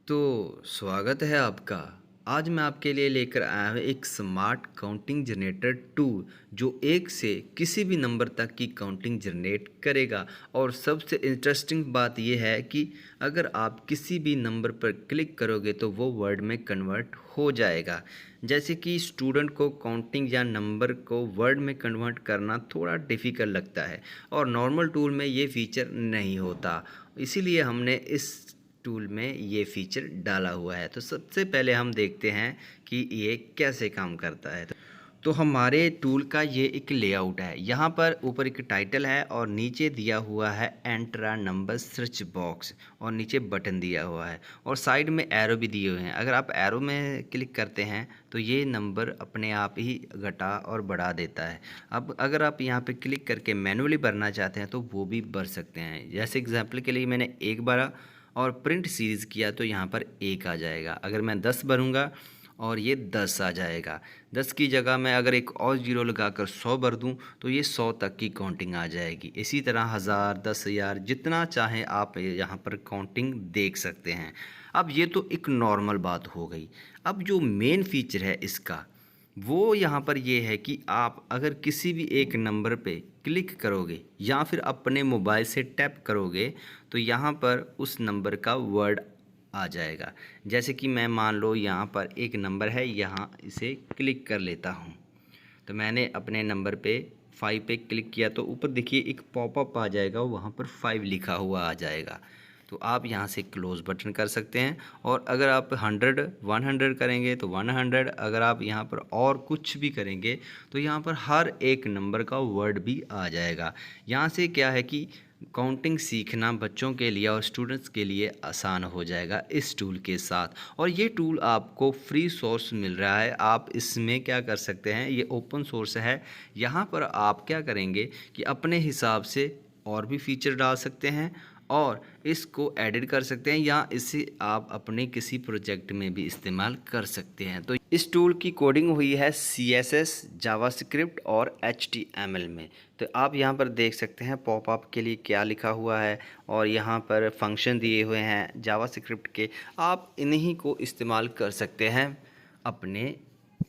तो स्वागत है आपका। आज मैं आपके लिए लेकर आया हूँ एक स्मार्ट काउंटिंग जनरेटर टूल जो एक से किसी भी नंबर तक की काउंटिंग जनरेट करेगा। और सबसे इंटरेस्टिंग बात यह है कि अगर आप किसी भी नंबर पर क्लिक करोगे तो वो वर्ड में कन्वर्ट हो जाएगा। जैसे कि स्टूडेंट को काउंटिंग या नंबर को वर्ड में कन्वर्ट करना थोड़ा डिफ़िकल्ट लगता है और नॉर्मल टूल में ये फीचर नहीं होता, इसीलिए हमने इस टूल में ये फीचर डाला हुआ है। तो सबसे पहले हम देखते हैं कि ये कैसे काम करता है। तो हमारे टूल का ये एक लेआउट है। यहाँ पर ऊपर एक टाइटल है और नीचे दिया हुआ है enter a number search box और नीचे बटन दिया हुआ है और साइड में एरो भी दिए हुए हैं। अगर आप एरो में क्लिक करते हैं तो ये नंबर अपने आप ही घटा और बढ़ा देता है। अब अगर आप यहाँ पे क्लिक करके मैनुअली भरना चाहते हैं तो वो भी भर सकते हैं। जैसे एग्जाम्पल के लिए मैंने एक भरा और प्रिंट सीरीज़ किया तो यहाँ पर 1 आ जाएगा। अगर मैं 10 भरूँगा और ये 10 आ जाएगा। 10 की जगह मैं अगर एक और ज़ीरो लगाकर 100 भर दूँ तो ये 100 तक की काउंटिंग आ जाएगी। इसी तरह 1000, 10,000 जितना चाहें आप यहाँ पर काउंटिंग देख सकते हैं। अब ये तो एक नॉर्मल बात हो गई। अब जो मेन फीचर है इसका वो यहाँ पर ये है कि आप अगर किसी भी एक नंबर पे क्लिक करोगे या फिर अपने मोबाइल से टैप करोगे तो यहाँ पर उस नंबर का वर्ड आ जाएगा। जैसे कि मैं मान लो यहाँ पर एक नंबर है, यहाँ इसे क्लिक कर लेता हूँ। तो मैंने अपने नंबर पे 5 पे क्लिक किया तो ऊपर देखिए एक पॉपअप आ जाएगा, वहाँ पर 5 लिखा हुआ आ जाएगा। तो आप यहाँ से क्लोज़ बटन कर सकते हैं। और अगर आप 100 करेंगे तो 100, अगर आप यहाँ पर और कुछ भी करेंगे तो यहाँ पर हर एक नंबर का वर्ड भी आ जाएगा। यहाँ से क्या है कि काउंटिंग सीखना बच्चों के लिए और स्टूडेंट्स के लिए आसान हो जाएगा इस टूल के साथ। और ये टूल आपको फ्री सोर्स मिल रहा है। आप इसमें क्या कर सकते हैं, ये ओपन सोर्स है। यहाँ पर आप क्या करेंगे कि अपने हिसाब से और भी फीचर डाल सकते हैं और इसको एडिट कर सकते हैं या इसे आप अपने किसी प्रोजेक्ट में भी इस्तेमाल कर सकते हैं। तो इस टूल की कोडिंग हुई है CSS, जावास्क्रिप्ट और HTML में। तो आप यहाँ पर देख सकते हैं पॉपअप के लिए क्या लिखा हुआ है और यहाँ पर फंक्शन दिए हुए हैं जावास्क्रिप्ट के। आप इन्हीं को इस्तेमाल कर सकते हैं अपने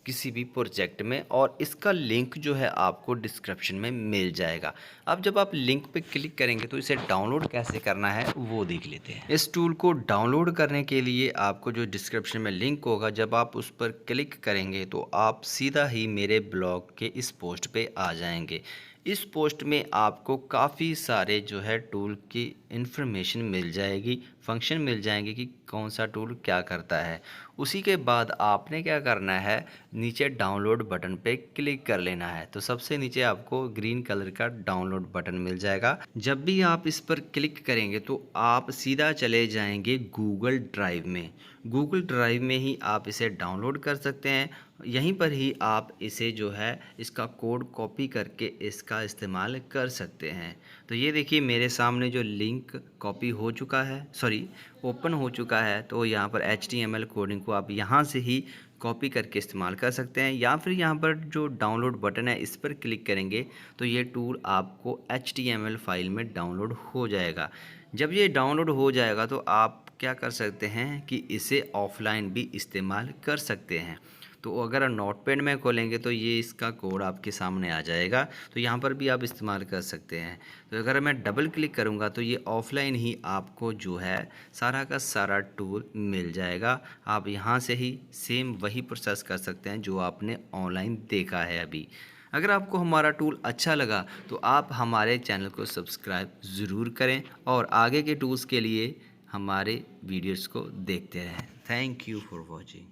किसी भी प्रोजेक्ट में और इसका लिंक जो है आपको डिस्क्रिप्शन में मिल जाएगा। अब जब आप लिंक पे क्लिक करेंगे तो इसे डाउनलोड कैसे करना है वो देख लेते हैं। इस टूल को डाउनलोड करने के लिए आपको जो डिस्क्रिप्शन में लिंक होगा, जब आप उस पर क्लिक करेंगे तो आप सीधा ही मेरे ब्लॉग के इस पोस्ट पे आ जाएंगे। इस पोस्ट में आपको काफ़ी सारे जो है टूल की इन्फॉर्मेशन मिल जाएगी, फंक्शन मिल जाएंगे कि कौन सा टूल क्या करता है। उसी के बाद आपने क्या करना है, नीचे डाउनलोड बटन पे क्लिक कर लेना है। तो सबसे नीचे आपको ग्रीन कलर का डाउनलोड बटन मिल जाएगा। जब भी आप इस पर क्लिक करेंगे तो आप सीधा चले जाएंगे गूगल ड्राइव में। गूगल ड्राइव में ही आप इसे डाउनलोड कर सकते हैं। यहीं पर ही आप इसे जो है इसका कोड कॉपी करके इसका इस्तेमाल कर सकते हैं। तो ये देखिए मेरे सामने जो लिंक कॉपी हो चुका है, सॉरी ओपन हो चुका है। तो यहाँ पर HTML कोडिंग को आप यहाँ से ही कॉपी करके इस्तेमाल कर सकते हैं या फिर यहाँ पर जो डाउनलोड बटन है इस पर क्लिक करेंगे तो ये टूल आपको HTML फाइल में डाउनलोड हो जाएगा। जब ये डाउनलोड हो जाएगा तो आप क्या कर सकते हैं कि इसे ऑफलाइन भी इस्तेमाल कर सकते हैं। तो अगर नोटपैड में खोलेंगे तो ये इसका कोड आपके सामने आ जाएगा, तो यहाँ पर भी आप इस्तेमाल कर सकते हैं। तो अगर मैं डबल क्लिक करूँगा तो ये ऑफलाइन ही आपको जो है सारा का सारा टूल मिल जाएगा। आप यहाँ से ही सेम वही प्रोसेस कर सकते हैं जो आपने ऑनलाइन देखा है अभी। अगर आपको हमारा टूल अच्छा लगा तो आप हमारे चैनल को सब्सक्राइब ज़रूर करें और आगे के टूल्स के लिए हमारे वीडियोज़ को देखते रहें। Thank you for watching.